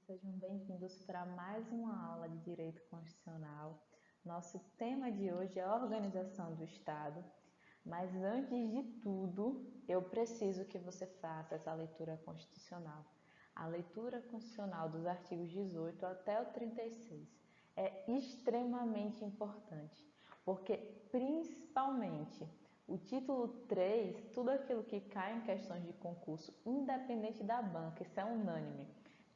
sejam bem-vindos para mais uma aula de Direito Constitucional. Nosso tema de hoje é a organização do Estado, mas antes de tudo, eu preciso que você faça essa leitura constitucional. A leitura constitucional dos artigos 18 até o 36 é extremamente importante, porque principalmente o título 3, tudo aquilo que cai em questões de concurso, independente da banca, isso é unânime,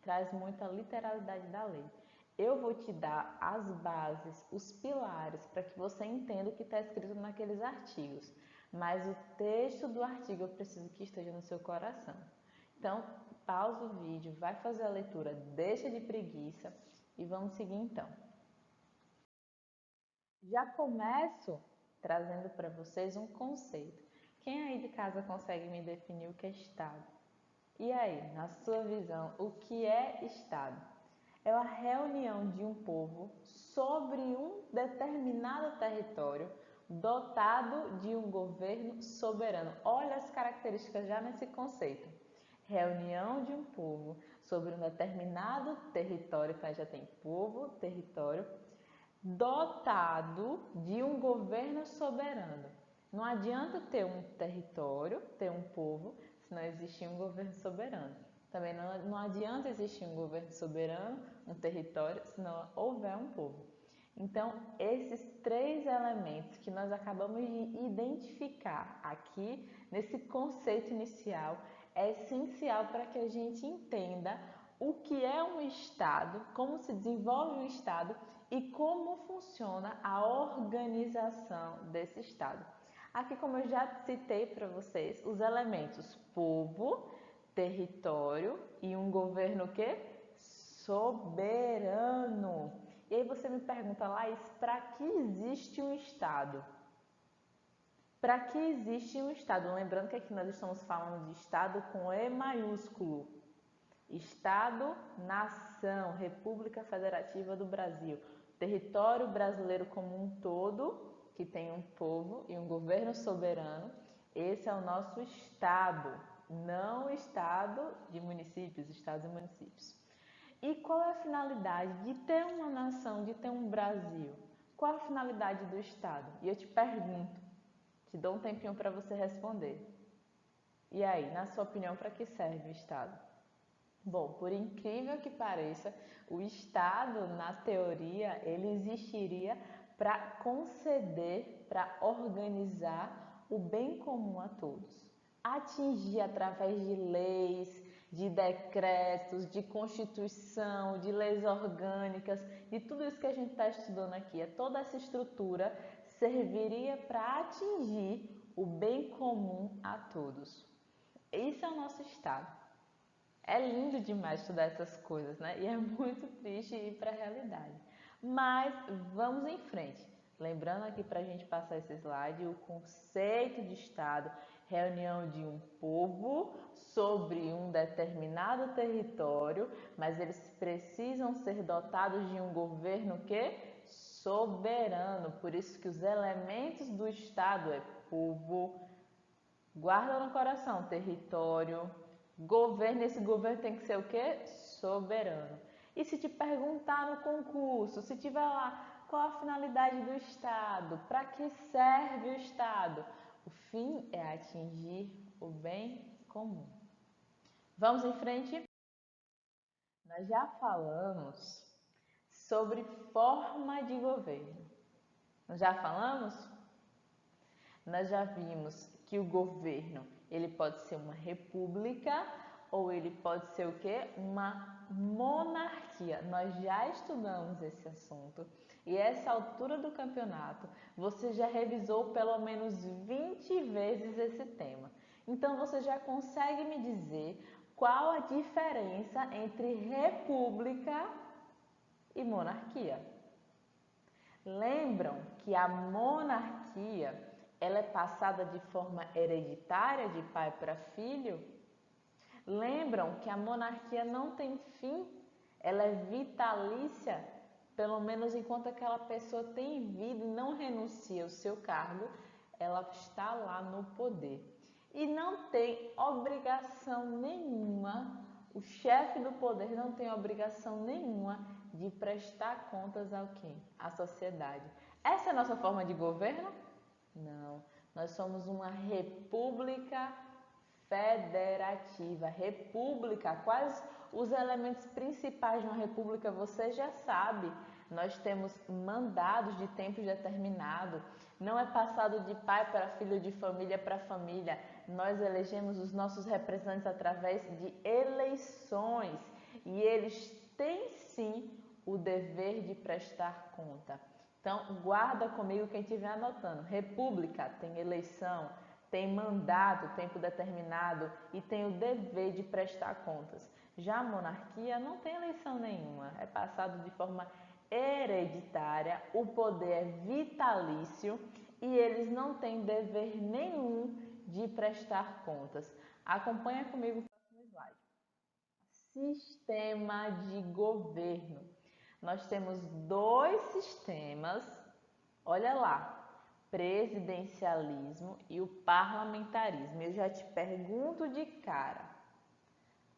traz muita literalidade da lei. Eu vou te dar as bases, os pilares, para que você entenda o que está escrito naqueles artigos. Mas o texto do artigo eu preciso que esteja no seu coração. Então, pausa o vídeo, vai fazer a leitura, deixa de preguiça e vamos seguir então. Já começo trazendo para vocês um conceito. Quem aí de casa consegue me definir o que é Estado? E aí, na sua visão, o que é Estado? É a reunião de um povo sobre um determinado território dotado de um governo soberano. Olha as características já nesse conceito. Reunião de um povo sobre um determinado território, então já tem povo, território, dotado de um governo soberano. Não adianta ter um território, ter um povo, se não existir um governo soberano. Também não adianta existir um governo soberano, um território, se não houver um povo. Então, esses três elementos que nós acabamos de identificar aqui nesse conceito inicial é essencial para que a gente entenda o que é um Estado, como se desenvolve um Estado e como funciona a organização desse Estado. Aqui, como eu já citei para vocês, os elementos povo, território e um governo que? Soberano. E aí você me pergunta, Laís, para que existe um Estado? Para que existe um Estado? Lembrando que aqui nós estamos falando de Estado com E maiúsculo. Estado, nação, República Federativa do Brasil. Território brasileiro como um todo, que tem um povo e um governo soberano. Esse é o nosso Estado, não Estado de municípios, Estados e municípios. E qual é a finalidade de ter uma nação, de ter um Brasil? Qual a finalidade do Estado? E eu te pergunto, te dou um tempinho para você responder. E aí, na sua opinião, para que serve o Estado? Bom, por incrível que pareça, o Estado, na teoria, ele existiria para conceder, para organizar o bem comum a todos. Atingir através de leis, de decretos, de constituição, de leis orgânicas, de tudo isso que a gente está estudando aqui. Toda essa estrutura serviria para atingir o bem comum a todos. Esse é o nosso Estado. É lindo demais estudar essas coisas, né? E é muito triste ir para a realidade. Mas vamos em frente. Lembrando aqui para a gente passar esse slide, o conceito de Estado, reunião de um povo sobre um determinado território, mas eles precisam ser dotados de um governo que? Soberano. Por isso que os elementos do Estado é povo, guarda no coração, território, governo. Esse governo tem que ser o quê? Soberano. E se te perguntar no concurso, se tiver lá, qual a finalidade do Estado? Para que serve o Estado? O fim é atingir o bem comum. Vamos em frente? Nós já falamos sobre forma de governo. Nós já falamos? Nós já vimos que o governo, ele pode ser uma república ou ele pode ser o quê? Uma monarquia. Nós já estudamos esse assunto e a essa altura do campeonato você já revisou pelo menos 20 vezes esse tema. Então você já consegue me dizer qual a diferença entre república e monarquia? Lembram que a monarquia ela é passada de forma hereditária, de pai para filho? Lembram que a monarquia não tem fim? Ela é vitalícia, pelo menos enquanto aquela pessoa tem vida e não renuncia ao seu cargo, ela está lá no poder. E não tem obrigação nenhuma O chefe do poder não tem obrigação nenhuma de prestar contas ao quê? À sociedade. Essa é a nossa forma de governo? Não. Nós somos uma república federativa. República, quais os elementos principais de uma república você já sabe. Nós temos mandados de tempo determinado. Não é passado de pai para filho, de família para família. Nós elegemos os nossos representantes através de eleições. E eles têm sim o dever de prestar conta. Então, guarda comigo quem estiver anotando. República tem eleição, tem mandato, tempo determinado e tem o dever de prestar contas. Já a monarquia não tem eleição nenhuma, é passado de forma hereditária, o poder é vitalício e eles não têm dever nenhum de prestar contas. Acompanha comigo o próximo slide. Sistema de governo. Nós temos dois sistemas, olha lá, presidencialismo e o parlamentarismo. Eu já te pergunto de cara,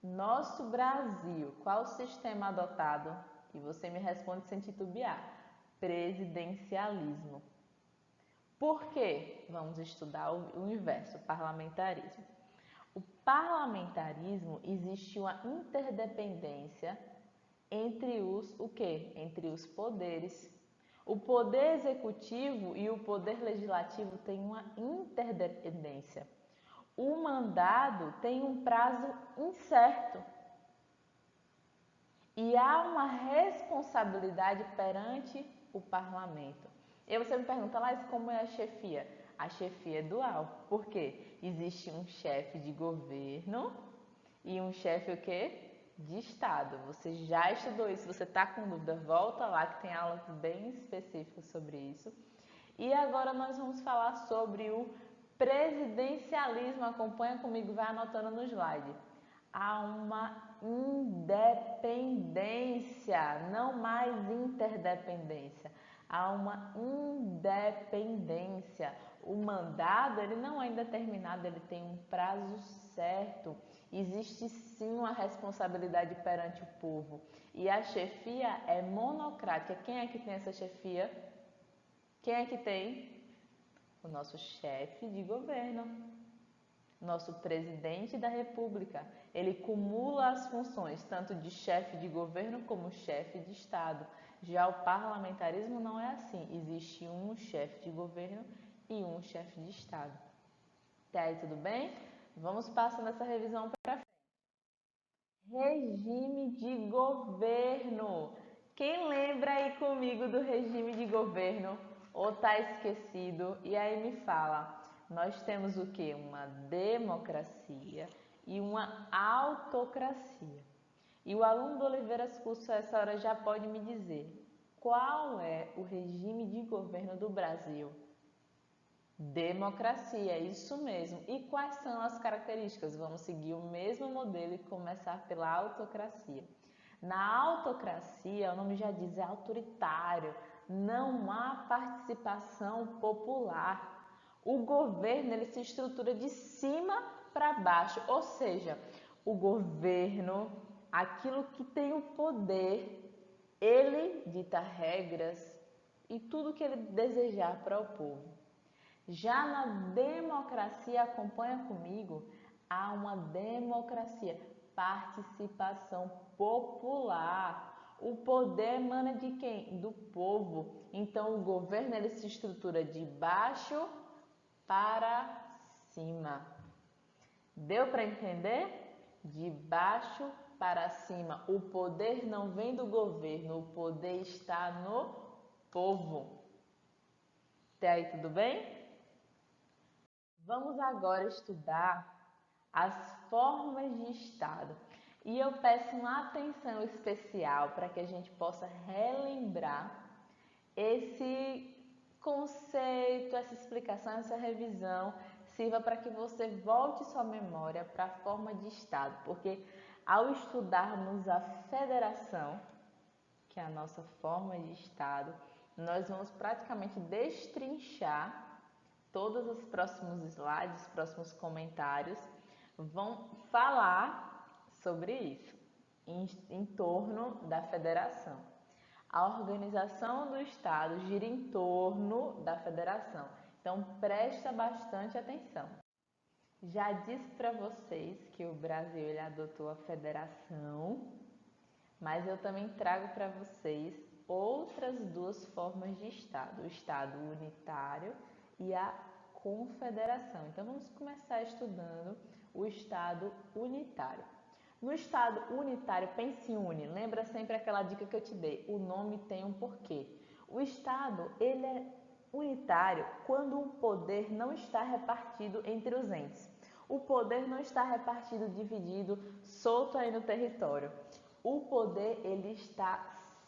nosso Brasil, qual o sistema adotado? E você me responde sem titubear, presidencialismo. Por quê? Vamos estudar o inverso, parlamentarismo. O parlamentarismo existe uma interdependência entre o quê? Entre os poderes. O poder executivo e o poder legislativo têm uma interdependência. O mandado tem um prazo incerto. E há uma responsabilidade perante o parlamento. E você me pergunta, Laís, como é a chefia? A chefia é dual. Por quê? Existe um chefe de governo e um chefe o quê? De Estado. Você já estudou isso, você está com dúvida, volta lá que tem aulas bem específicas sobre isso. E agora nós vamos falar sobre o presidencialismo. Acompanha comigo, vai anotando no slide. Há uma independência, não mais interdependência. Há uma independência. O mandado, ele não é indeterminado, ele tem um prazo certo. Existe sim uma responsabilidade perante o povo. E a chefia é monocrática. Quem é que tem essa chefia? Quem é que tem? O nosso chefe de governo, nosso presidente da República. Ele cumula as funções tanto de chefe de governo como chefe de Estado. Já o parlamentarismo não é assim. Existe um chefe de governo e um chefe de Estado. Até aí tudo bem? Vamos passando essa revisão para frente. Regime de governo. Quem lembra aí comigo do regime de governo? Ou está esquecido? E aí me fala, nós temos o que? Uma democracia e uma autocracia. E o aluno do Oliveiras Curso, a essa hora, já pode me dizer qual é o regime de governo do Brasil? Democracia, isso mesmo. E quais são as características? Vamos seguir o mesmo modelo e começar pela autocracia. Na autocracia, o nome já diz, é autoritário, não há participação popular. O governo ele se estrutura de cima para baixo, ou seja, o governo, aquilo que tem o poder, ele dita regras e tudo que ele desejar para o povo. Já na democracia, acompanha comigo, há uma democracia, participação popular. O poder emana de quem? Do povo. Então, o governo ele se estrutura de baixo para cima. Deu para entender? De baixo para cima. O poder não vem do governo, o poder está no povo. Até aí, tudo bem? Vamos agora estudar as formas de Estado. E eu peço uma atenção especial para que a gente possa relembrar esse conceito, essa explicação, essa revisão, sirva para que você volte sua memória para a forma de Estado, porque ao estudarmos a federação, que é a nossa forma de Estado, nós vamos praticamente destrinchar todos os próximos slides, os próximos comentários, vão falar sobre isso, em torno da federação. A organização do Estado gira em torno da federação. Então, presta bastante atenção. Já disse para vocês que o Brasil ele adotou a federação, mas eu também trago para vocês outras duas formas de Estado, o Estado unitário e a confederação. Então vamos começar estudando o Estado unitário. No Estado unitário, pense em une, lembra sempre aquela dica que eu te dei, o nome tem um porquê. O Estado ele é unitário quando o poder não está repartido entre os entes. O poder não está repartido, dividido, solto aí no território. O poder ele está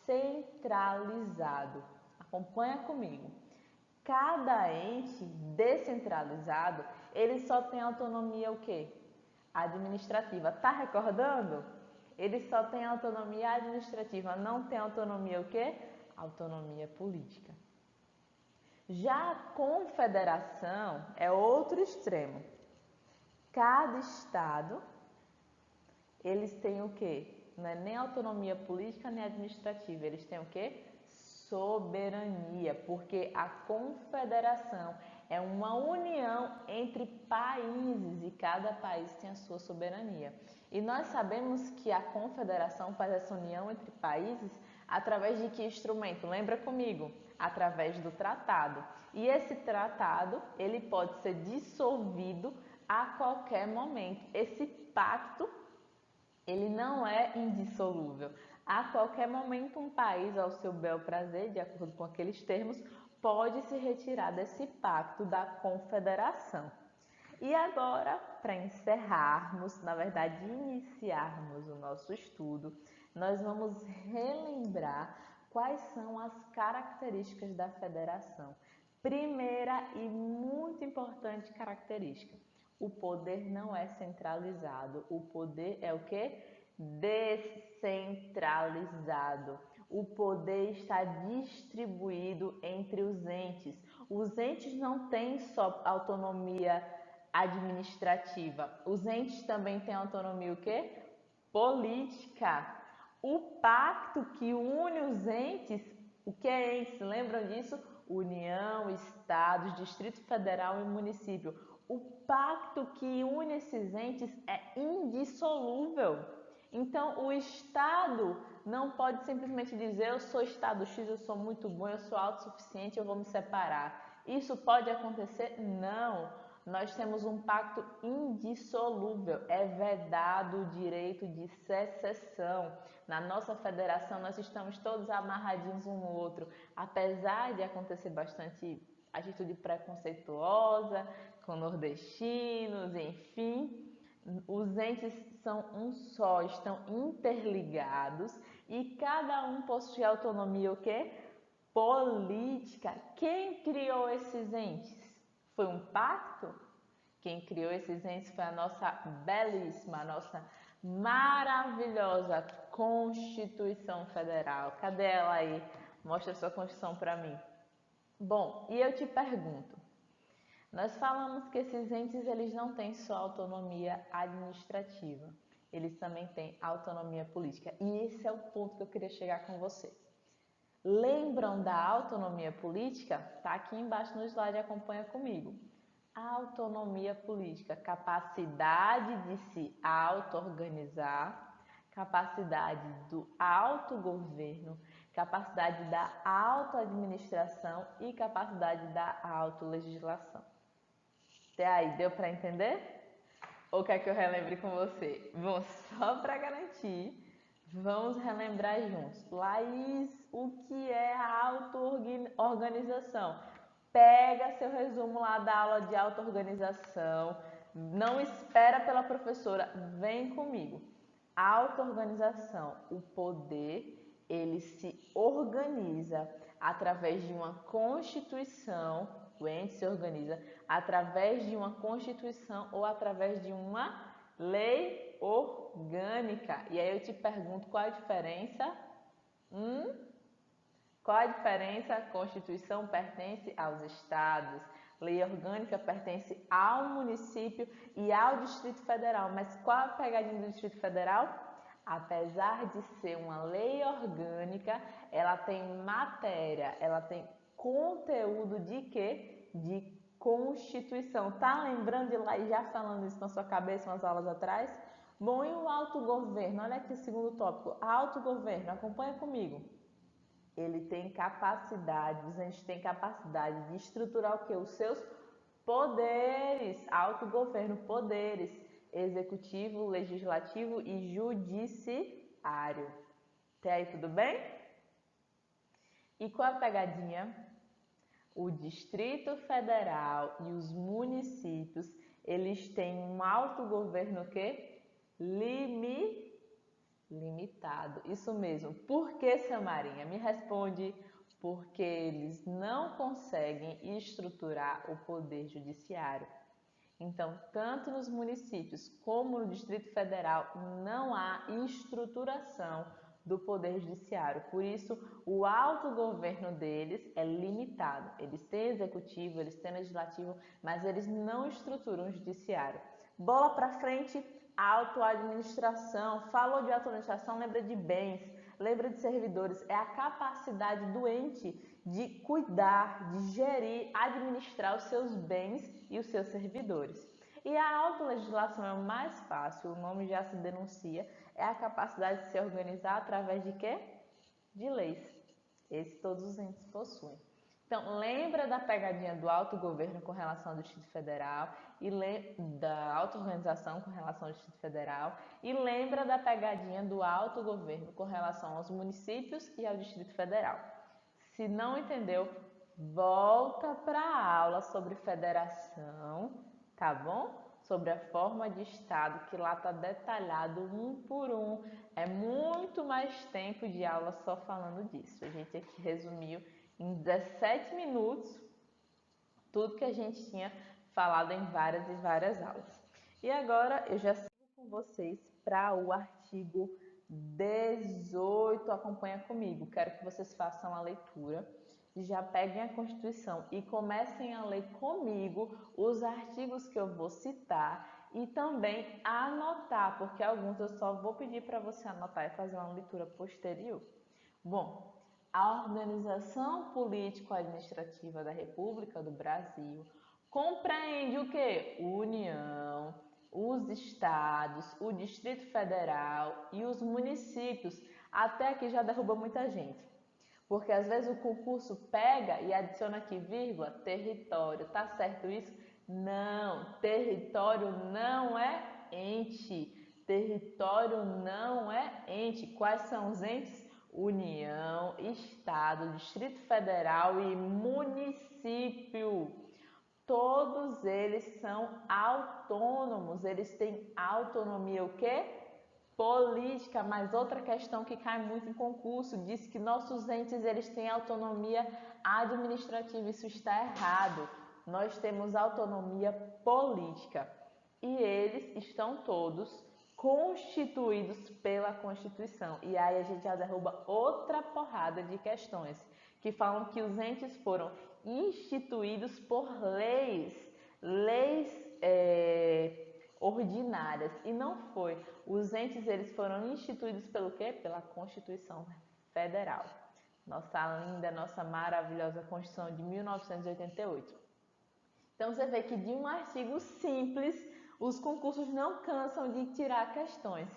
centralizado. Acompanha comigo. Cada ente descentralizado, ele só tem autonomia o quê? Administrativa. Tá recordando? Ele só tem autonomia administrativa, não tem autonomia o quê? Autonomia política. Já a confederação é outro extremo. Cada estado, eles têm o quê? Não é nem autonomia política nem administrativa, eles têm o quê? Soberania, porque a confederação é uma união entre países e cada país tem a sua soberania. E nós sabemos que a confederação faz essa união entre países através de que instrumento? Lembra comigo? Através do tratado. E esse tratado, ele pode ser dissolvido a qualquer momento. Esse pacto, ele não é indissolúvel. A qualquer momento, um país, ao seu bel prazer, de acordo com aqueles termos, pode se retirar desse pacto da confederação. E agora, para encerrarmos, na verdade, iniciarmos o nosso estudo, nós vamos relembrar quais são as características da federação. Primeira e muito importante característica: o poder não é centralizado. O poder é o quê? Descentralizado. O poder está distribuído entre os entes. Os entes não têm só autonomia administrativa. Os entes também têm autonomia o quê? Política. O pacto que une os entes, o que é entes? Lembram disso? União, Estados, Distrito Federal e município. O pacto que une esses entes é indissolúvel. Então, o Estado não pode simplesmente dizer: eu sou Estado X, eu sou muito bom, eu sou autossuficiente, eu vou me separar. Isso pode acontecer? Não. Nós temos um pacto indissolúvel. É vedado o direito de secessão. Na nossa federação, nós estamos todos amarradinhos um no outro. Apesar de acontecer bastante atitude preconceituosa com nordestinos, enfim, os entes são um só, estão interligados e cada um possui autonomia o quê? Política. Quem criou esses entes? Foi um pacto? Quem criou esses entes foi a nossa belíssima, a nossa maravilhosa Constituição Federal. Cadê ela aí? Mostra a sua Constituição para mim. Bom, e eu te pergunto, nós falamos que esses entes eles não têm só autonomia administrativa, eles também têm autonomia política. E esse é o ponto que eu queria chegar com vocês. Lembram da autonomia política? Tá aqui embaixo no slide, acompanha comigo. Autonomia política, capacidade de se auto-organizar, capacidade do autogoverno, capacidade da auto-administração e capacidade da autolegislação. Até aí, deu para entender? Ou quer que eu relembre com você? Bom, só para garantir, vamos relembrar juntos. Laís, o que é a auto-organização? Pega seu resumo lá da aula de auto-organização, não espera pela professora, vem comigo. Auto-organização, o poder, ele se organiza através de uma constituição, o ente se organiza através de uma constituição ou através de uma lei orgânica. E aí eu te pergunto, qual a diferença? Qual a diferença? A Constituição pertence aos estados, Lei orgânica pertence ao município e ao Distrito Federal. Mas qual a pegadinha do Distrito Federal? Apesar de ser uma lei orgânica, ela tem matéria, ela tem conteúdo de quê? De Constituição. Tá lembrando de lá e já falando isso na sua cabeça umas aulas atrás? Bom, e o autogoverno? Olha aqui o segundo tópico. Autogoverno, acompanha comigo. Ele tem capacidade, a gente tem capacidade de estruturar o quê? Os seus poderes, autogoverno, poderes, executivo, legislativo e judiciário. Até aí tudo bem? E qual a pegadinha? O Distrito Federal e os municípios, eles têm um autogoverno o quê? Limitado. Isso mesmo. Por que, Samarinha? Me responde. Porque eles não conseguem estruturar o poder judiciário. Então, tanto nos municípios como no Distrito Federal, não há estruturação do Poder Judiciário. Por isso, o autogoverno deles é limitado. Eles têm executivo, eles têm legislativo, mas eles não estruturam o judiciário. Bola para frente, autoadministração. Falou de autoadministração, lembra de bens, lembra de servidores. É a capacidade do ente de cuidar, de gerir, administrar os seus bens e os seus servidores. E a autolegislação é o mais fácil, o nome já se denuncia, é a capacidade de se organizar através de quê? De leis. Esse todos os entes possuem. Então, lembra da pegadinha do autogoverno com relação ao Distrito Federal e da auto-organização com relação ao Distrito Federal e lembra da pegadinha do autogoverno com relação aos municípios e ao Distrito Federal. Se não entendeu, volta para a aula sobre federação, tá bom? Sobre a forma de Estado, que lá está detalhado um por um. É muito mais tempo de aula só falando disso. A gente aqui resumiu em 17 minutos tudo que a gente tinha falado em várias e várias aulas. E agora eu já sigo com vocês para o artigo 18. Acompanha comigo. Quero que vocês façam a leitura. Já peguem a Constituição e comecem a ler comigo os artigos que eu vou citar e também anotar, porque alguns eu só vou pedir para você anotar e fazer uma leitura posterior. Bom, a organização político-administrativa da República do Brasil compreende o quê? União, os estados, o Distrito Federal e os municípios. Até aqui já derruba muita gente. Porque às vezes o concurso pega e adiciona aqui vírgula, território. Tá certo isso? Não, território não é ente. Território não é ente. Quais são os entes? União, Estado, Distrito Federal e município. Todos eles são autônomos, eles têm autonomia o quê? Política, mas outra questão que cai muito em concurso, diz que nossos entes eles têm autonomia administrativa, isso está errado. Nós temos autonomia política e eles estão todos constituídos pela Constituição. E aí a gente já derruba outra porrada de questões que falam que os entes foram instituídos por leis ordinárias, e não foi. Os entes eles foram instituídos pelo quê? Pela Constituição Federal. Nossa linda, nossa maravilhosa Constituição de 1988. Então você vê que de um artigo simples, os concursos não cansam de tirar questões.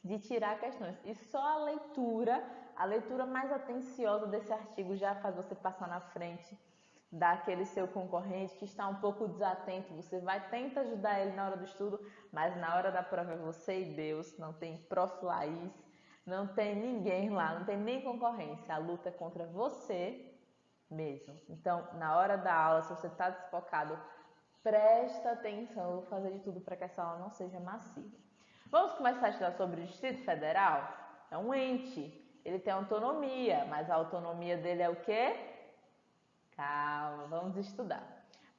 E só a leitura mais atenciosa desse artigo já faz você passar na frente daquele seu concorrente que está um pouco desatento. Você vai tentar ajudar ele na hora do estudo, mas na hora da prova é você e Deus. Não tem prof. Laís, não tem ninguém lá, não tem nem concorrência. A luta é contra você mesmo. Então, na hora da aula, se você está desfocado, presta atenção. Eu vou fazer de tudo para que essa aula não seja massiva. Vamos começar a estudar sobre o Distrito Federal? É um ente. Ele tem autonomia, mas a autonomia dele é o quê? Calma, vamos estudar.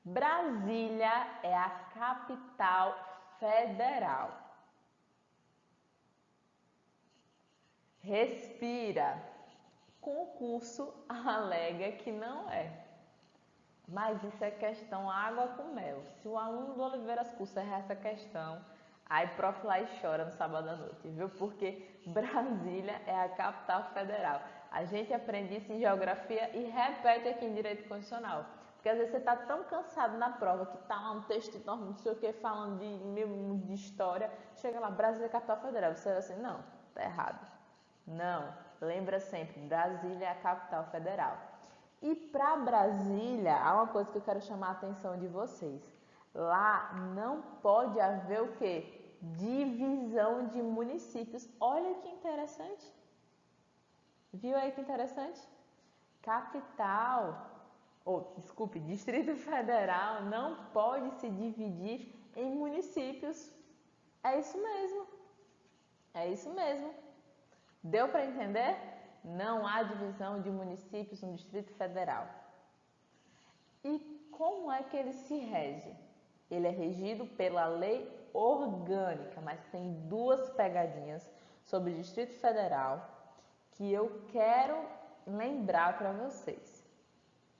Brasília é a capital federal. Respira. Concurso alega que não é. Mas isso é questão água com mel. Se o aluno do Oliveiras Curso errar essa questão, aí prof lá e chora no sábado à noite, viu? Porque Brasília é a capital federal. A gente aprende isso em geografia e repete aqui em direito constitucional. Porque às vezes você está tão cansado na prova que está lá um texto enorme, não sei o que, falando de história, chega lá, Brasília é a capital federal. Você vai assim, não, tá errado. Não, lembra sempre, Brasília é a capital federal. E para Brasília, há uma coisa que eu quero chamar a atenção de vocês. Lá não pode haver o quê? Divisão de municípios. Olha que interessante. Viu aí que interessante? Capital, ou desculpe, Distrito Federal não pode se dividir em municípios. É isso mesmo. É isso mesmo. Deu para entender? Não há divisão de municípios no Distrito Federal. E como é que ele se rege? Ele é regido pela lei orgânica, mas tem duas pegadinhas sobre o Distrito Federal que eu quero lembrar para vocês.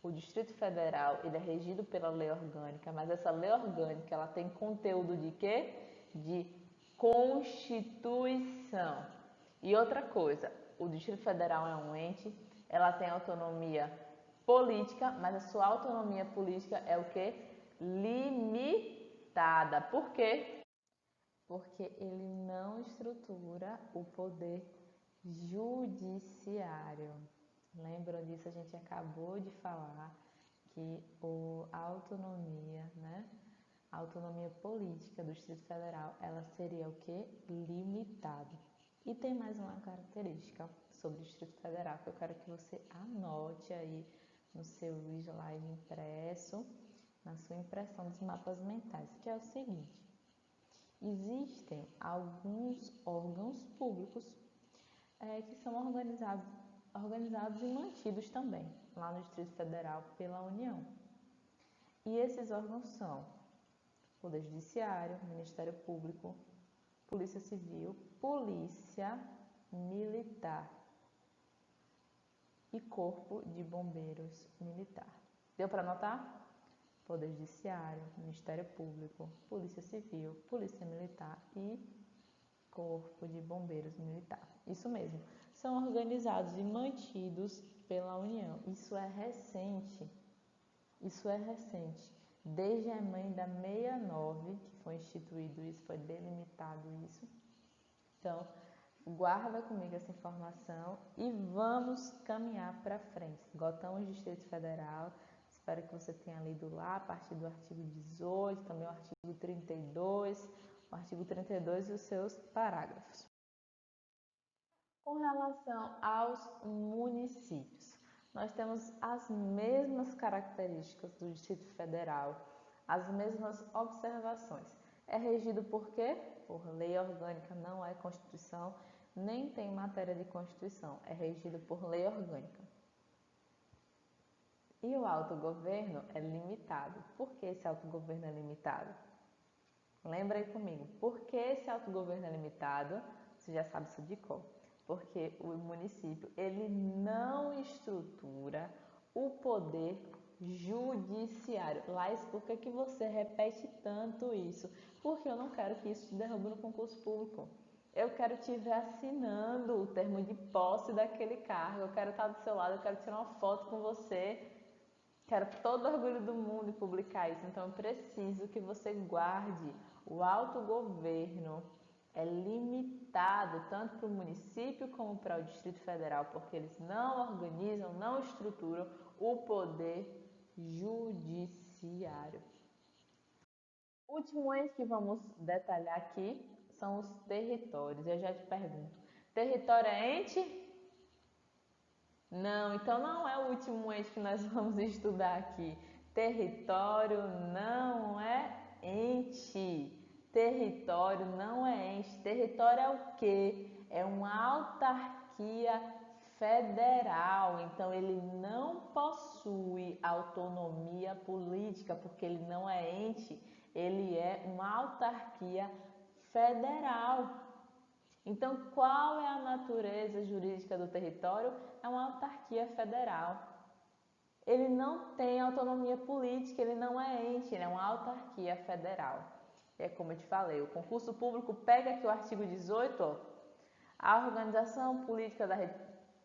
O Distrito Federal, ele é regido pela lei orgânica, mas essa lei orgânica, ela tem conteúdo de quê? De Constituição. E outra coisa, o Distrito Federal é um ente, ela tem autonomia política, mas a sua autonomia política é o quê? Limitada. Por quê? Porque ele não estrutura o poder judiciário. Lembram disso? A gente acabou de falar que a autonomia, né? A autonomia política do Distrito Federal, ela seria o quê? Limitada. E tem mais uma característica sobre o Distrito Federal que eu quero que você anote aí no seu slide impresso, na sua impressão dos mapas mentais, que é o seguinte: existem alguns órgãos públicos que são organizados e mantidos também lá no Distrito Federal pela União. E esses órgãos são Poder Judiciário, Ministério Público, Polícia Civil, Polícia Militar e Corpo de Bombeiros Militar. Deu para anotar? Poder Judiciário, Ministério Público, Polícia Civil, Polícia Militar e Corpo de Bombeiros Militar. Isso mesmo, são organizados e mantidos pela União. Isso é recente. Desde a emenda 69, que foi instituído isso, foi delimitado isso. Então, guarda comigo essa informação e vamos caminhar para frente. Esgotamos o Distrito Federal. Espero que você tenha lido lá a partir do artigo 18, também o artigo 32, o artigo 32 e os seus parágrafos. Com relação aos municípios, nós temos as mesmas características do Distrito Federal, as mesmas observações. É regido por quê? Por lei orgânica, não é Constituição, nem tem matéria de Constituição, é regido por lei orgânica. E o autogoverno é limitado. Por que esse autogoverno é limitado? Lembra aí comigo, por que esse autogoverno é limitado? Você já sabe isso de cor. Porque o município, ele não estrutura o poder judiciário. Laís, por que você repete tanto isso? Porque eu não quero que isso te derrube no concurso público. Eu quero te ver assinando o termo de posse daquele cargo. Eu quero estar do seu lado, eu quero tirar uma foto com você. Quero todo o orgulho do mundo e publicar isso. Então, eu preciso que você guarde o autogoverno. É limitado tanto para o município como para o Distrito Federal, porque eles não organizam, não estruturam o poder judiciário. O último ente que vamos detalhar aqui são os territórios. Eu já te pergunto, território é ente? Não, então não é o último ente que nós vamos estudar aqui. Território não é ente. Território não é ente. Território é o quê? É uma autarquia federal. Então ele não possui autonomia política, porque ele não é ente, ele é uma autarquia federal. Então, qual é a natureza jurídica do território? É uma autarquia federal. Ele não tem autonomia política, ele não é ente, ele é uma autarquia federal. É como eu te falei, o concurso público pega aqui o artigo 18, ó, a organização política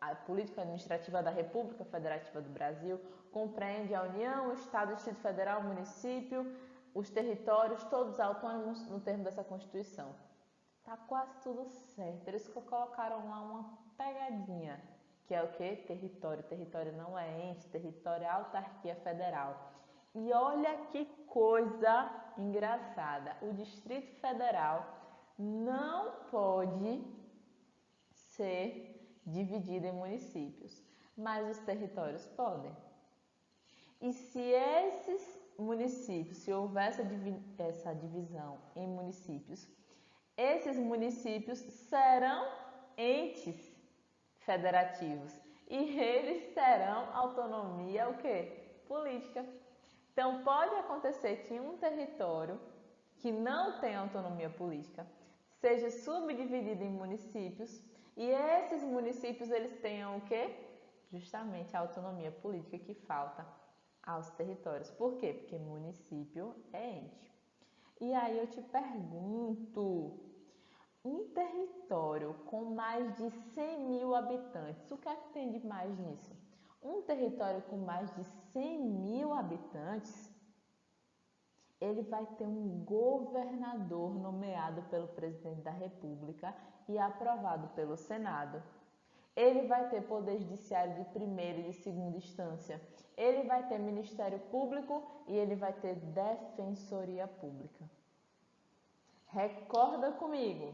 a política administrativa da República Federativa do Brasil compreende a União, o Estado, o Distrito Federal, o município, os territórios, todos autônomos no termo dessa Constituição. Tá quase tudo certo. Eles colocaram lá uma pegadinha, que é o quê? Território. Território não é ente, território é autarquia federal. E olha que coisa engraçada. O Distrito Federal não pode ser dividido em municípios, mas os territórios podem. E se esses municípios, se houver essa divisão em municípios, esses municípios serão entes federativos e eles terão autonomia o quê? Política. Então pode acontecer que um território que não tem autonomia política seja subdividido em municípios e esses municípios eles tenham o quê? Justamente a autonomia política que falta aos territórios. Por quê? Porque município é ente. E aí eu te pergunto, um território com mais de 100 mil habitantes, o que é que tem de mais nisso? Um território com mais de 100 mil habitantes, ele vai ter um governador nomeado pelo presidente da República e aprovado pelo Senado. Ele vai ter poder judiciário de primeira e de segunda instância. Ele vai ter Ministério Público e ele vai ter Defensoria Pública. Recorda comigo,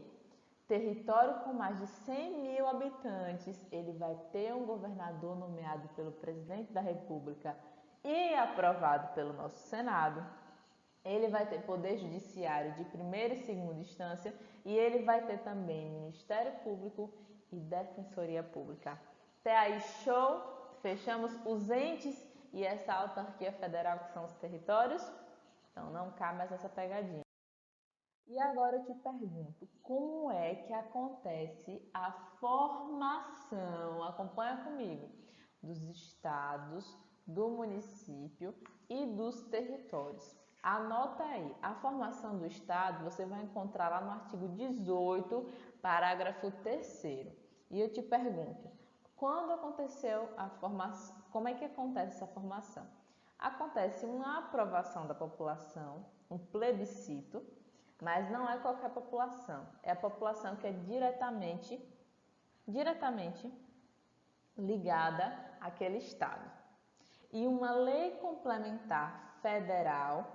território com mais de 100 mil habitantes, ele vai ter um governador nomeado pelo presidente da República e aprovado pelo nosso Senado. Ele vai ter poder judiciário de primeira e segunda instância e ele vai ter também Ministério Público e Defensoria Pública. Até aí, show? Fechamos os entes e essa autarquia federal que são os territórios? Então não cabe mais essa pegadinha. E agora eu te pergunto, como é que acontece a formação, acompanha comigo, dos estados, do município e dos territórios? Anota aí, a formação do estado você vai encontrar lá no artigo 18, parágrafo 3º. E eu te pergunto, quando aconteceu a formação, como é que acontece essa formação? Acontece uma aprovação da população, um plebiscito, mas não é qualquer população, é a população que é diretamente ligada àquele estado. E uma lei complementar federal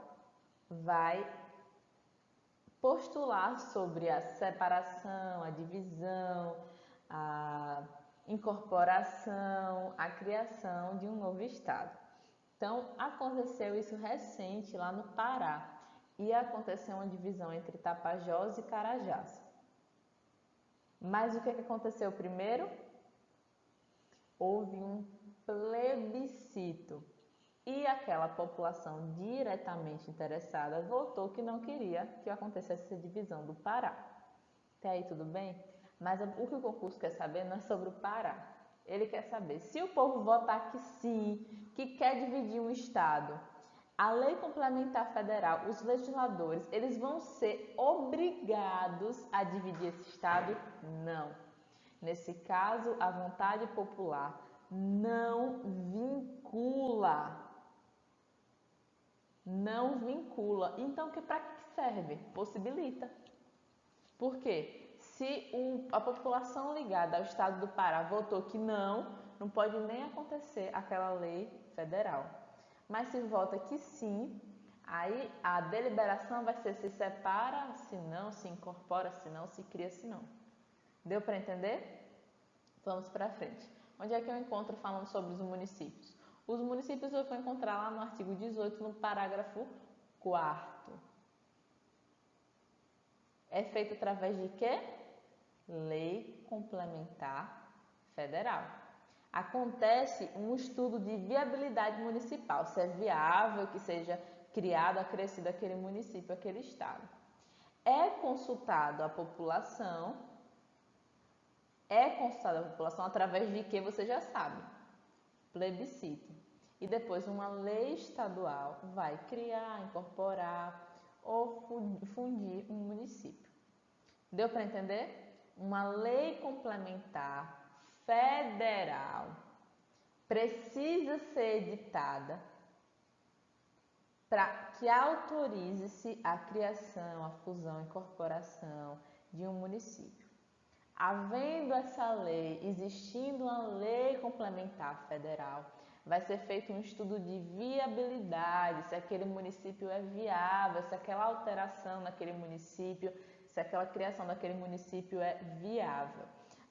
vai postular sobre a separação, a divisão, a incorporação, a criação de um novo estado. Então, aconteceu isso recente lá no Pará. E aconteceu uma divisão entre Tapajós e Carajás. Mas o que aconteceu primeiro? Houve um plebiscito. E aquela população diretamente interessada votou que não queria que acontecesse essa divisão do Pará. Até aí tudo bem? Mas o que o concurso quer saber não é sobre o Pará. Ele quer saber se o povo votar que sim, que quer dividir um estado, a lei complementar federal, os legisladores, eles vão ser obrigados a dividir esse estado? Não. Nesse caso, a vontade popular não vincula. Não vincula. Então, para que serve? Possibilita. Por quê? Se a população ligada ao estado do Pará votou que não pode nem acontecer aquela lei federal. Mas se vota que sim, aí a deliberação vai ser se separa, se não, se incorpora, se não, se cria, se não. Deu para entender? Vamos para frente. Onde é que eu encontro falando sobre os municípios? Os municípios eu vou encontrar lá no artigo 18, no parágrafo 4º. É feito através de quê? Lei complementar federal. Acontece um estudo de viabilidade municipal, se é viável que seja criado, acrescido aquele município, aquele estado. É consultado a população através de que você já sabe, plebiscito. e depois uma lei estadual vai criar, incorporar ou fundir um município. Deu para entender? Uma lei complementar federal precisa ser editada para que autorize-se a criação, a fusão, a incorporação de um município. Havendo essa lei, existindo uma lei complementar federal, vai ser feito um estudo de viabilidade, se aquele município é viável, se aquela alteração naquele município, se aquela criação daquele município é viável.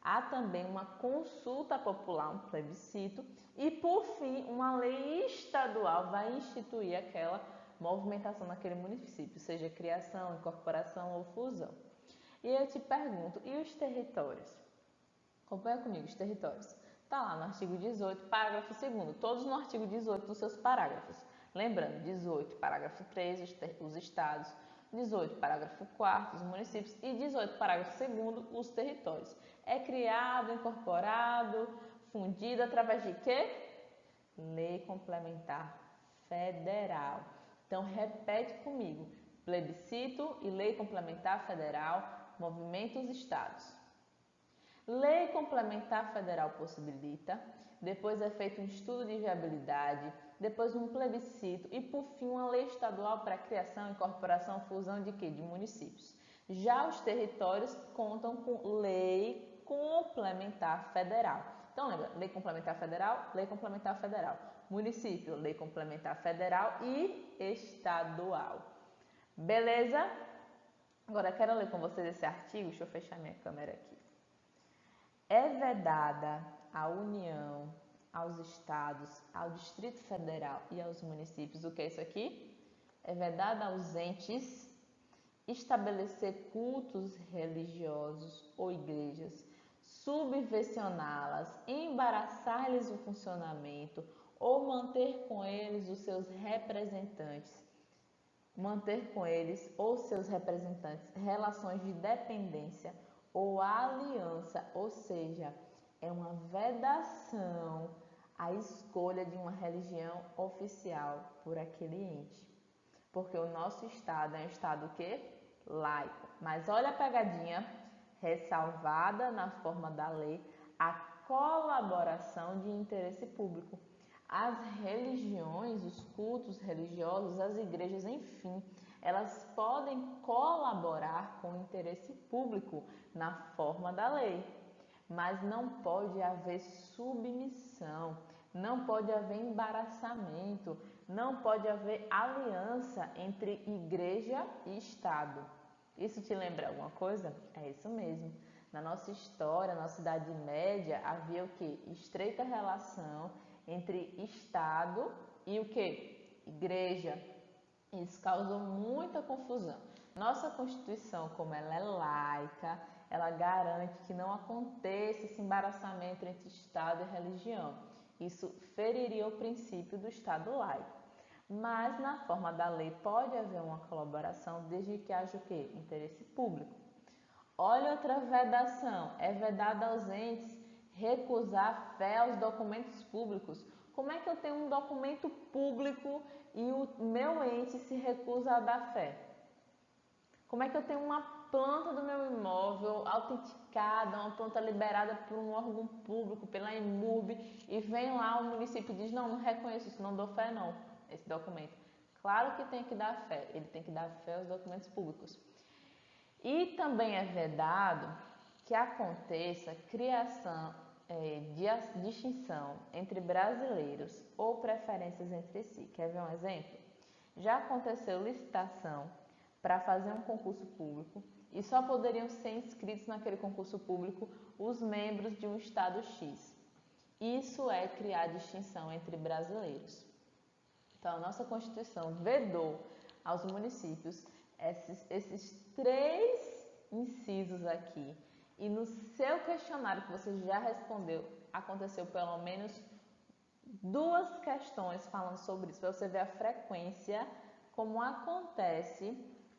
Há também uma consulta popular, um plebiscito, e por fim, uma lei estadual vai instituir aquela movimentação naquele município, seja criação, incorporação ou fusão. E eu te pergunto, e os territórios? Acompanha comigo os territórios. Está lá no artigo 18, parágrafo 2º, todos no artigo 18 dos seus parágrafos. Lembrando, 18, parágrafo 3, os estados, 18, parágrafo 4, os municípios e 18, parágrafo 2º, os territórios. É criado, incorporado, fundido através de quê? Lei complementar federal. Então, repete comigo. Plebiscito e lei complementar federal, movimenta os estados. Lei complementar federal possibilita, depois é feito um estudo de viabilidade, depois um plebiscito e, por fim, uma lei estadual para a criação, incorporação, fusão de quê? De municípios. Já os territórios contam com lei complementar federal. Então, lembra, lei complementar federal, município, lei complementar federal e estadual. Beleza? Agora, eu quero ler com vocês esse artigo, deixa eu fechar minha câmera aqui. É vedada à União, aos estados, ao Distrito Federal e aos municípios, o que é isso aqui? É vedada aos entes estabelecer cultos religiosos ou igrejas, subvencioná-las, embaraçar-lhes o funcionamento ou manter com eles os seus representantes, relações de dependência ou aliança, ou seja, é uma vedação à escolha de uma religião oficial por aquele ente. Porque o nosso estado é um estado o quê? Laico. Mas olha a pegadinha, ressalvada na forma da lei a colaboração de interesse público. As religiões, os cultos religiosos, as igrejas, enfim, elas podem colaborar com o interesse público na forma da lei, mas não pode haver submissão, não pode haver embaraçamento, não pode haver aliança entre igreja e Estado. Isso te lembra alguma coisa? É isso mesmo. Na nossa história, na nossa Idade Média, havia o quê? Estreita relação entre Estado e o quê? Igreja. Isso causou muita confusão. Nossa Constituição, como ela é laica, ela garante que não aconteça esse embaraçamento entre Estado e religião. Isso feriria o princípio do Estado laico. Mas na forma da lei pode haver uma colaboração desde que haja o quê? Interesse público. Olha outra vedação, é vedado aos entes recusar fé aos documentos públicos. Como é que eu tenho um documento público e o meu ente se recusa a dar fé? Como é que eu tenho uma planta do meu imóvel autenticada, uma planta liberada por um órgão público, pela EMURB, e vem lá o município e diz, não reconheço isso, não dou fé não, esse documento. Claro que tem que dar fé, ele tem que dar fé aos documentos públicos. E também é vedado que aconteça criação de distinção entre brasileiros ou preferências entre si. Quer ver um exemplo? Já aconteceu licitação para fazer um concurso público e só poderiam ser inscritos naquele concurso público os membros de um estado X. Isso é criar distinção entre brasileiros. Então, a nossa Constituição vedou aos municípios esses 3 incisos aqui. E no seu questionário que você já respondeu, aconteceu pelo menos 2 questões falando sobre isso, para você ver a frequência, como acontece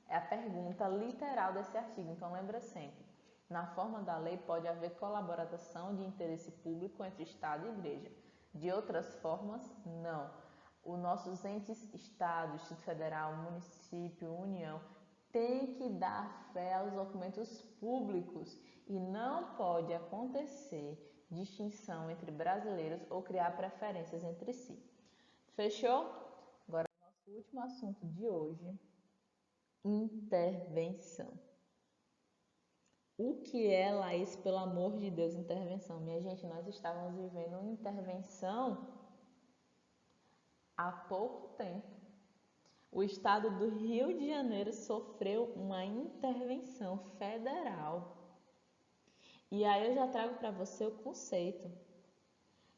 a pergunta literal desse artigo. Então, lembra sempre, na forma da lei pode haver colaboração de interesse público entre Estado e Igreja. De outras formas, não. Os nossos entes, Estado, Distrito Federal, município, União, tem que dar fé aos documentos públicos e não pode acontecer distinção entre brasileiros ou criar preferências entre si. Fechou? Agora, nosso último assunto de hoje, intervenção. O que é, Laís, pelo amor de Deus, intervenção? Minha gente, nós estávamos vivendo uma intervenção há pouco tempo. O estado do Rio de Janeiro sofreu uma intervenção federal. E aí eu já trago para você o conceito.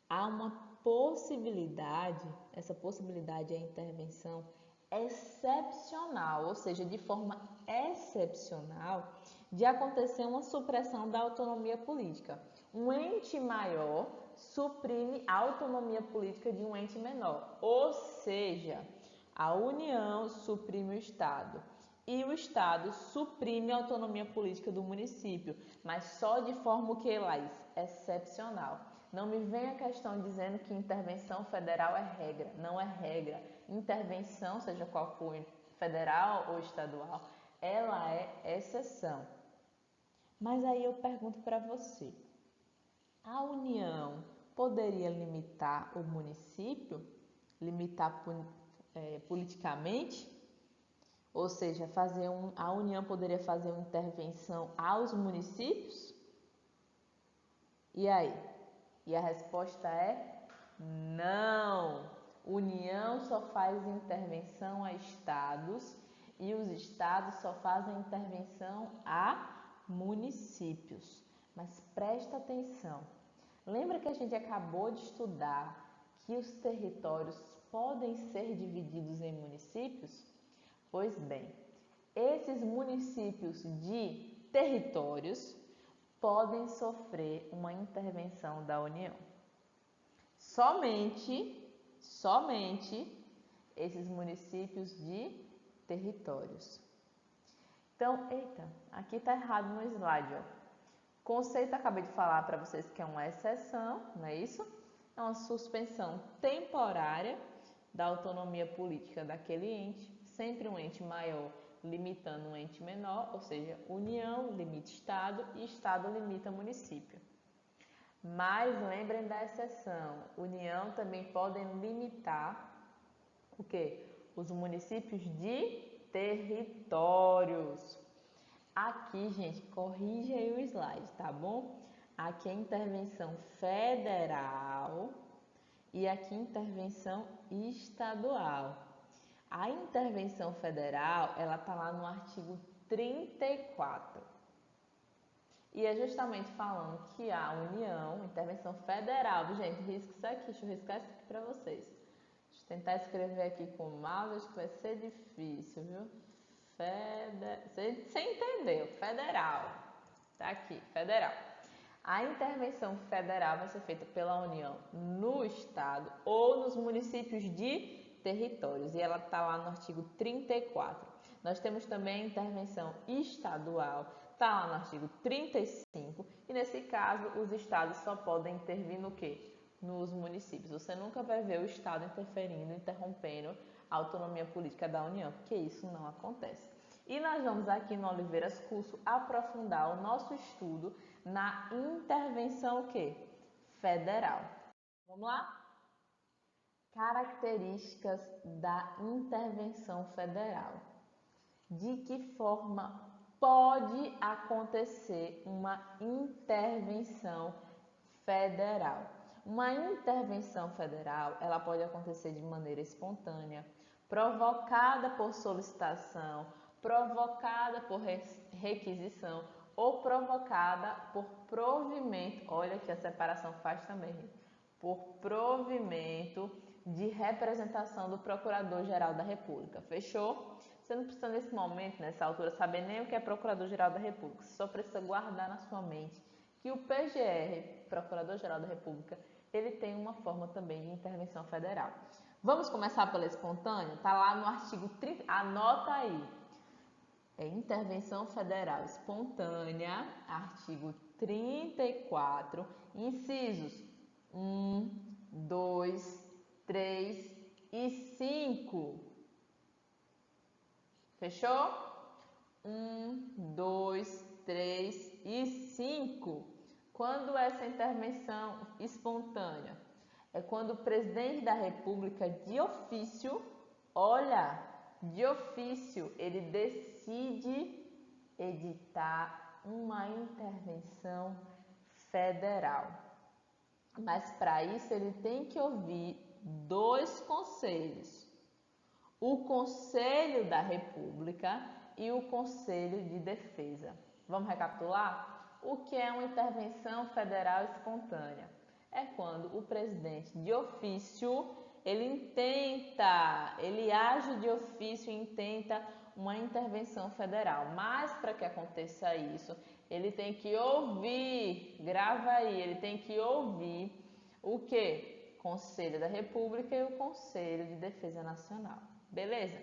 Há uma possibilidade, essa possibilidade é a intervenção excepcional, ou seja, de forma excepcional, de acontecer uma supressão da autonomia política. Um ente maior suprime a autonomia política de um ente menor, ou seja, a União suprime o Estado e o Estado suprime a autonomia política do município, mas só de forma o que, Laís? Excepcional. Não me venha a questão dizendo que intervenção federal é regra. Não é regra. Intervenção, seja qual for, federal ou estadual, ela é exceção. Mas aí eu pergunto para você, a União poderia limitar o município? Limitar politicamente? Ou seja, a União poderia fazer uma intervenção aos municípios? E aí? E a resposta é não. União só faz intervenção a estados e os estados só fazem intervenção a municípios. Mas presta atenção. Lembra que a gente acabou de estudar que os territórios podem ser divididos em municípios? Pois bem, esses municípios de territórios podem sofrer uma intervenção da União. Somente esses municípios de territórios. Então, eita, aqui está errado no slide, ó. Conceito, acabei de falar para vocês que é uma exceção, não é isso? É uma suspensão temporária da autonomia política daquele ente, sempre um ente maior limitando um ente menor, ou seja, União limita Estado e Estado limita município. Mas lembrem da exceção, União também podem limitar o quê? Os municípios de territórios. Aqui, gente, corrija aí o slide, tá bom? Aqui é intervenção federal e aqui intervenção estadual. A intervenção federal, ela tá lá no artigo 34. E é justamente falando que a União, intervenção federal, gente, risca isso aqui, deixa eu riscar isso aqui para vocês. Deixa eu tentar escrever aqui com o mouse, acho que vai ser difícil, viu? Você entendeu, federal. Tá aqui, federal. A intervenção federal vai ser feita pela União no Estado ou nos municípios de territórios. E ela está lá no artigo 34. Nós temos também a intervenção estadual, está lá no artigo 35. E nesse caso, os estados só podem intervir no quê? Nos municípios. Você nunca vai ver o Estado interferindo, interrompendo a autonomia política da União, porque isso não acontece. E nós vamos aqui no Oliveiras Curso aprofundar o nosso estudo na intervenção o quê? Federal. Vamos lá? Características da intervenção federal. De que forma pode acontecer uma intervenção federal? Uma intervenção federal, ela pode acontecer de maneira espontânea, provocada por solicitação, provocada por requisição ou provocada por provimento. Olha que a separação faz também, por provimento de representação do Procurador-Geral da República. Fechou? Você não precisa nesse momento, nessa altura, saber nem o que é Procurador-Geral da República. Você só precisa guardar na sua mente que o PGR, Procurador-Geral da República, ele tem uma forma também de intervenção federal. Vamos começar pela espontânea? Está lá no artigo 30, anota aí. É intervenção federal espontânea, artigo 34, incisos 1, 2, 3 e 5. Fechou? 1, 2, 3 e 5. Quando essa intervenção espontânea? É quando o presidente da República, de ofício, de ofício, ele decide editar uma intervenção federal. Mas para isso ele tem que ouvir dois conselhos: o Conselho da República e o Conselho de Defesa. Vamos recapitular? O que é uma intervenção federal espontânea? É quando o presidente de ofício, ele age de ofício e intenta uma intervenção federal. Mas para que aconteça isso, ele tem que ouvir, grava aí, ele tem que ouvir o quê? Conselho da República e o Conselho de Defesa Nacional. Beleza?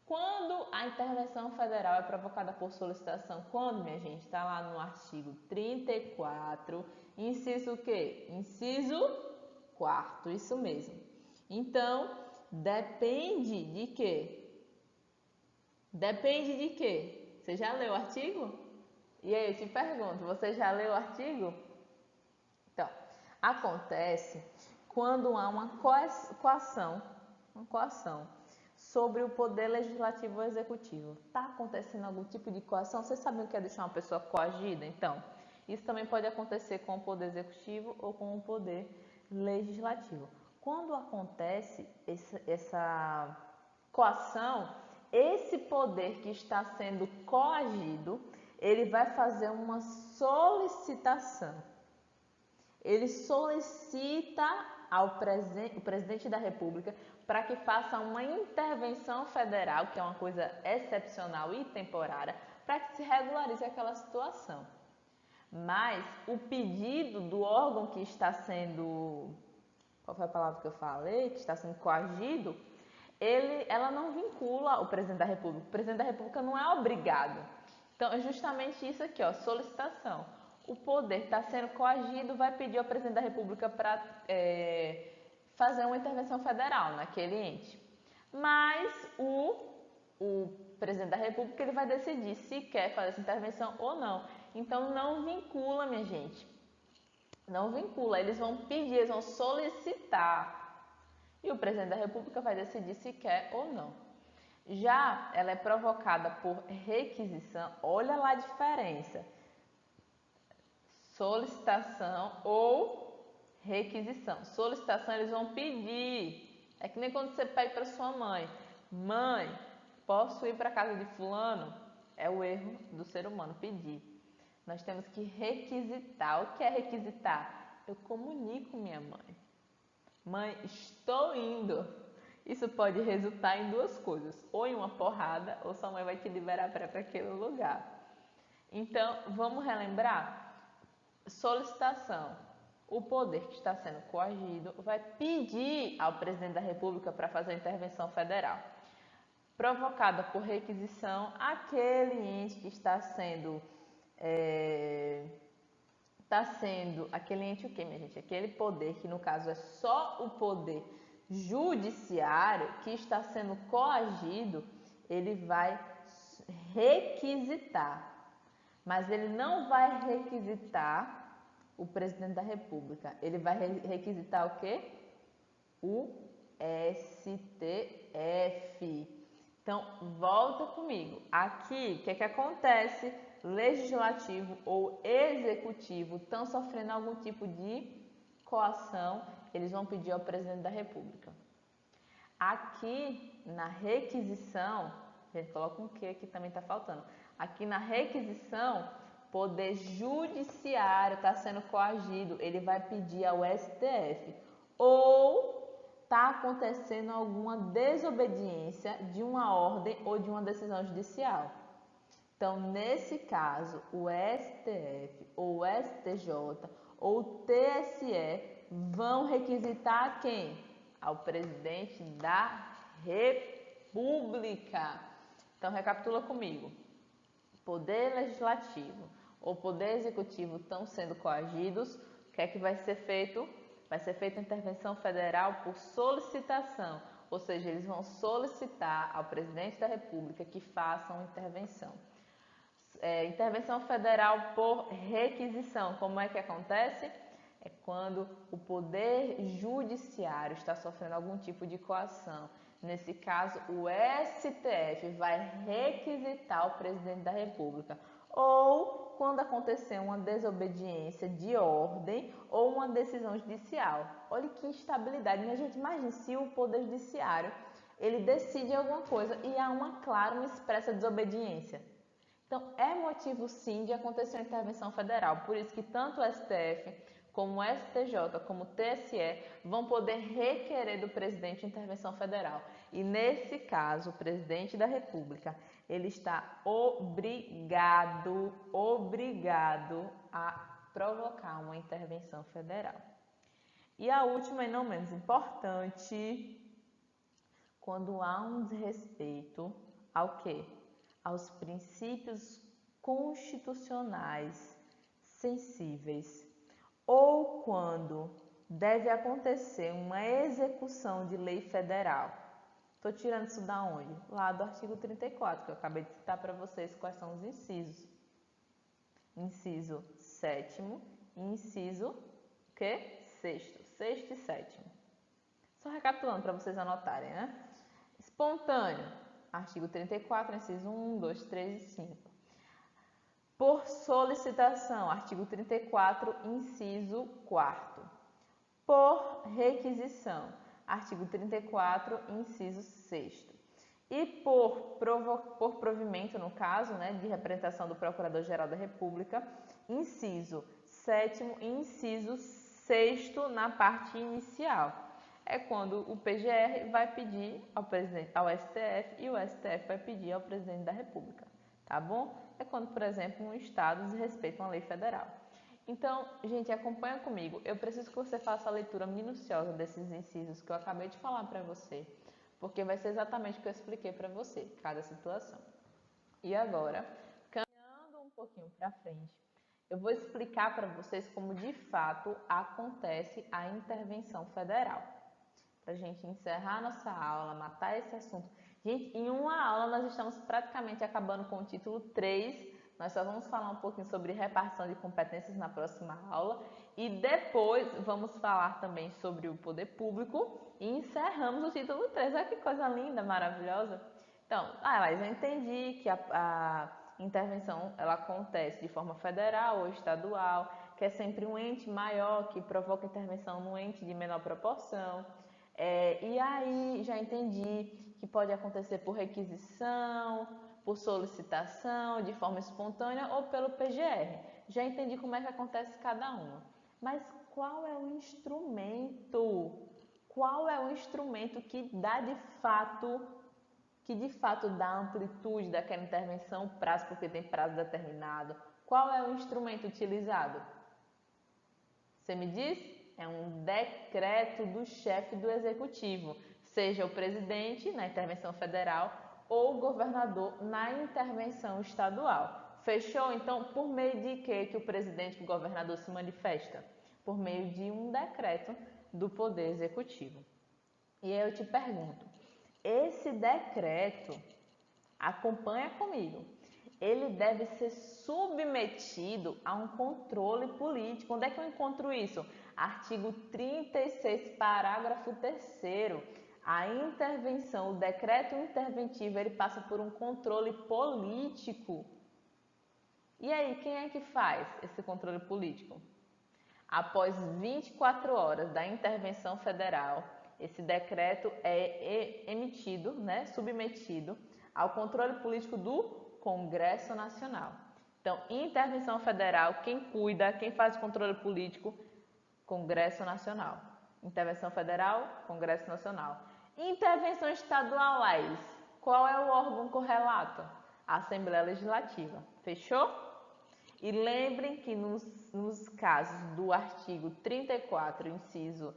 Quando a intervenção federal é provocada por solicitação, quando, minha gente? Está lá no artigo 34, inciso o quê? Inciso 4º, isso mesmo. Então, depende de quê? Depende de quê? Você já leu o artigo? E aí, eu te pergunto, você já leu o artigo? Então, acontece quando há uma coação sobre o poder legislativo ou executivo. Está acontecendo algum tipo de coação? Vocês sabem o que é deixar uma pessoa coagida? Então, isso também pode acontecer com o poder executivo ou com o poder legislativo. Quando acontece essa coação, esse poder que está sendo coagido, ele vai fazer uma solicitação. Ele solicita ao presidente da República para que faça uma intervenção federal, que é uma coisa excepcional e temporária, para que se regularize aquela situação. Mas o pedido do órgão que está sendo, qual foi a palavra que eu falei, que está sendo coagido, ela não vincula o presidente da República. O presidente da República não é obrigado. Então, é justamente isso aqui, ó, solicitação. O poder está sendo coagido, vai pedir ao presidente da República para fazer uma intervenção federal naquele ente. Mas o presidente da República ele vai decidir se quer fazer essa intervenção ou não. Então, não vincula, minha gente. Não vincula, eles vão pedir, eles vão solicitar. E o presidente da República vai decidir se quer ou não. Já ela é provocada por requisição, olha lá a diferença. Solicitação ou requisição. Solicitação eles vão pedir. É que nem quando você pede para sua mãe: mãe, posso ir para a casa de fulano? É o erro do ser humano, pedir. Nós temos que requisitar. O que é requisitar? Eu comunico minha mãe: mãe, estou indo. Isso pode resultar em duas coisas: ou em uma porrada, ou sua mãe vai te liberar para aquele lugar. Então, vamos relembrar? Solicitação. O poder que está sendo coagido vai pedir ao presidente da República para fazer a intervenção federal. Provocada por requisição, aquele ente que está sendo aquele ente o quê, minha gente? Aquele poder que no caso é só o poder judiciário que está sendo coagido, ele vai requisitar. Mas ele não vai requisitar o presidente da República. Ele vai requisitar o quê? O STF. Então, volta comigo. Aqui, o que acontece? Legislativo ou executivo estão sofrendo algum tipo de coação, eles vão pedir ao presidente da República. Aqui, na requisição, a gente coloca um que aqui também está faltando. Aqui na requisição, poder judiciário está sendo coagido, ele vai pedir ao STF. Ou está acontecendo alguma desobediência de uma ordem ou de uma decisão judicial. Então, nesse caso, o STF, ou o STJ, ou o TSE vão requisitar quem? Ao presidente da República. Então, recapitula comigo. Poder legislativo ou poder executivo estão sendo coagidos, o que é que vai ser feito? Vai ser feita intervenção federal por solicitação, ou seja, eles vão solicitar ao presidente da República que faça uma intervenção. Intervenção federal por requisição, como é que acontece? É quando o Poder Judiciário está sofrendo algum tipo de coação. Nesse caso, o STF vai requisitar o presidente da República. Ou quando acontecer uma desobediência de ordem ou uma decisão judicial. Olha que instabilidade. Minha gente, imagine se o Poder Judiciário ele decide alguma coisa e há uma clara, uma expressa desobediência. Então, é motivo sim de acontecer uma intervenção federal. Por isso que tanto o STF, como o STJ, como o TSE vão poder requerer do presidente intervenção federal. E nesse caso, o presidente da República, ele está obrigado a provocar uma intervenção federal. E a última e não menos importante, quando há um desrespeito ao quê? Aos princípios constitucionais sensíveis, ou quando deve acontecer uma execução de lei federal. Estou tirando isso da onde? Lá do artigo 34, que eu acabei de citar para vocês quais são os incisos. Inciso 7º e inciso quê? 6º. 6º e 7º. Só recapitulando para vocês anotarem, né? Espontâneo, artigo 34, inciso 1, 2, 3 e 5. Por solicitação, artigo 34, inciso 4º. Por requisição, artigo 34, inciso 6º. E por provimento, no caso, né, de representação do Procurador-Geral da República, inciso 7º e inciso 6º na parte inicial. É quando o PGR vai pedir ao STF e o STF vai pedir ao Presidente da República, tá bom? É quando, por exemplo, um Estado desrespeita uma lei federal. Então, gente, acompanha comigo. Eu preciso que você faça a leitura minuciosa desses incisos que eu acabei de falar para você, porque vai ser exatamente o que eu expliquei para você, cada situação. E agora, caminhando um pouquinho para frente, eu vou explicar para vocês como de fato acontece a intervenção federal. Para a gente encerrar nossa aula, matar esse assunto. Gente, em uma aula nós estamos praticamente acabando com o título 3. Nós só vamos falar um pouquinho sobre repartição de competências na próxima aula. E depois vamos falar também sobre o poder público. E encerramos o título 3. Olha que coisa linda, maravilhosa. Então, Laís, eu entendi que a intervenção ela acontece de forma federal ou estadual, que é sempre um ente maior que provoca intervenção no ente de menor proporção. E aí já entendi que pode acontecer por requisição, por solicitação, de forma espontânea ou pelo PGR. Já entendi como é que acontece cada uma. Mas qual é o instrumento? Qual é o instrumento que dá de fato dá amplitude daquela intervenção, prazo, porque tem prazo determinado? Qual é o instrumento utilizado? Você me diz? É um decreto do chefe do executivo, seja o presidente na intervenção federal ou o governador na intervenção estadual. Fechou? Então, por meio de que o presidente e o governador se manifesta? Por meio de um decreto do Poder Executivo. E aí eu te pergunto, esse decreto, acompanha comigo, ele deve ser submetido a um controle político. Onde é que eu encontro isso? Artigo 36, parágrafo 3º. A intervenção, o decreto interventivo, ele passa por um controle político. E aí, quem é que faz esse controle político? Após 24 horas da intervenção federal, esse decreto é emitido, submetido ao controle político do Congresso Nacional. Então, intervenção federal, quem cuida, quem faz o controle político? Congresso Nacional. Intervenção federal, Congresso Nacional. Intervenção estadual, Laís. Qual é o órgão correlato? A Assembleia Legislativa. Fechou? E lembrem que nos casos do artigo 34, inciso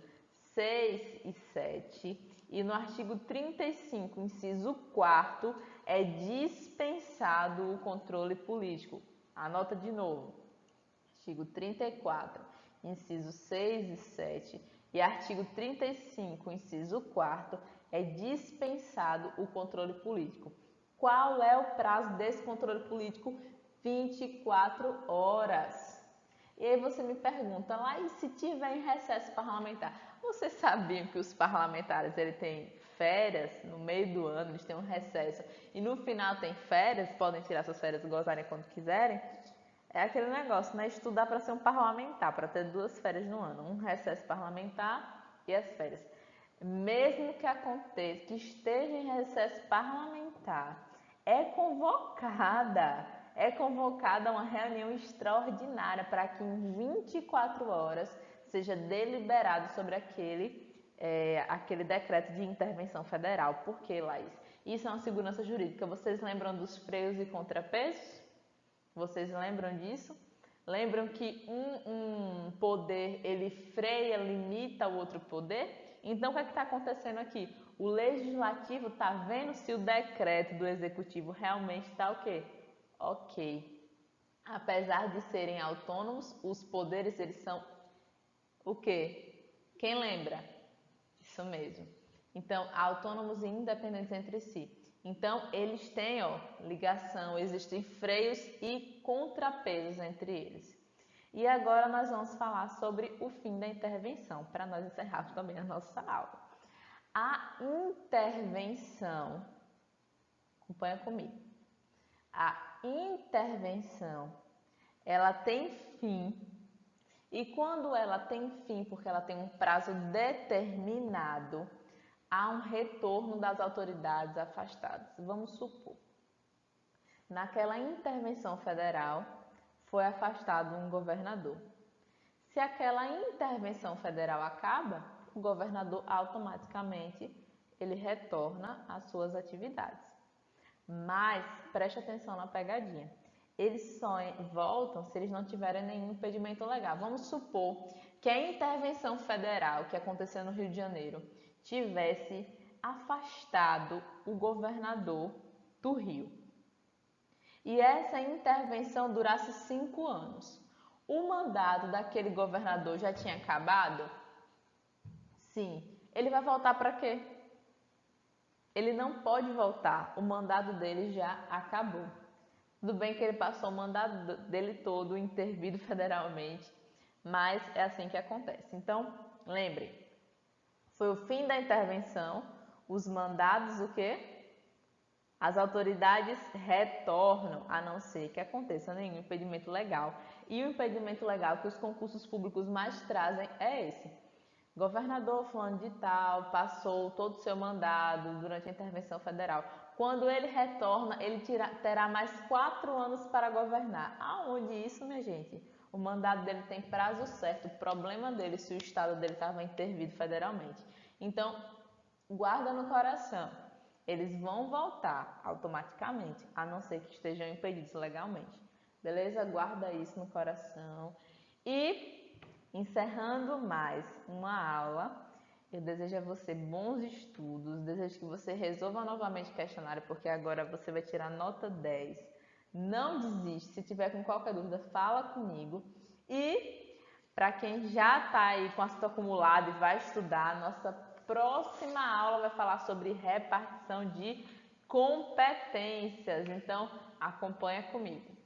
6 e 7, e no artigo 35, inciso 4º, é dispensado o controle político. Anota de novo. Artigo 34, inciso 6 e 7, E artigo 35, inciso 4º, é dispensado o controle político. Qual é o prazo desse controle político? 24 horas. E aí você me pergunta, lá e se tiver em recesso parlamentar? Vocês sabiam que os parlamentares têm férias no meio do ano, eles têm um recesso e no final tem férias, podem tirar suas férias e gozarem quando quiserem? É aquele negócio, né? Estudar para ser um parlamentar, para ter 2 férias no ano, um recesso parlamentar e as férias. Mesmo que aconteça, que esteja em recesso parlamentar, é convocada uma reunião extraordinária para que em 24 horas seja deliberado sobre aquele decreto de intervenção federal. Por quê, Laís? Isso é uma segurança jurídica. Vocês lembram dos freios e contrapesos? Vocês lembram disso? Lembram que um poder, ele freia, limita o outro poder? Então, o que está acontecendo aqui? O legislativo está vendo se o decreto do executivo realmente está o quê? Ok. Apesar de serem autônomos, os poderes, eles são o quê? Quem lembra? Isso mesmo. Então, autônomos e independentes entre si. Então, eles têm ligação, existem freios e contrapesos entre eles. E agora nós vamos falar sobre o fim da intervenção, para nós encerrarmos também a nossa aula. A intervenção, acompanha comigo, a intervenção, ela tem fim, e quando ela tem fim, porque ela tem um prazo determinado, há um retorno das autoridades afastadas. Vamos supor, naquela intervenção federal foi afastado um governador. Se aquela intervenção federal acaba, o governador automaticamente ele retorna às suas atividades. Mas preste atenção na pegadinha. Eles só voltam se eles não tiverem nenhum impedimento legal. Vamos supor que a intervenção federal que aconteceu no Rio de Janeiro tivesse afastado o governador do Rio. E essa intervenção durasse 5 anos. O mandato daquele governador já tinha acabado? Sim. Ele vai voltar para quê? Ele não pode voltar. O mandato dele já acabou. Tudo bem que ele passou o mandato dele todo intervido federalmente, mas é assim que acontece. Então, lembre, foi o fim da intervenção, os mandados, o quê? As autoridades retornam, a não ser que aconteça nenhum impedimento legal. E o impedimento legal que os concursos públicos mais trazem é esse. Governador fulano de tal passou todo o seu mandado durante a intervenção federal. Quando ele retorna, ele terá mais 4 anos para governar. Aonde isso, minha gente? O mandato dele tem prazo certo. O problema dele se o estado dele estava intervido federalmente. Então, guarda no coração. Eles vão voltar automaticamente, a não ser que estejam impedidos legalmente. Beleza? Guarda isso no coração. E, encerrando mais uma aula, eu desejo a você bons estudos, desejo que você resolva novamente o questionário, porque agora você vai tirar nota 10. Não desiste, se tiver com qualquer dúvida, fala comigo. E, para quem já está aí com assunto acumulado e vai estudar, nossa próxima aula vai falar sobre repartição de competências. Então, acompanha comigo.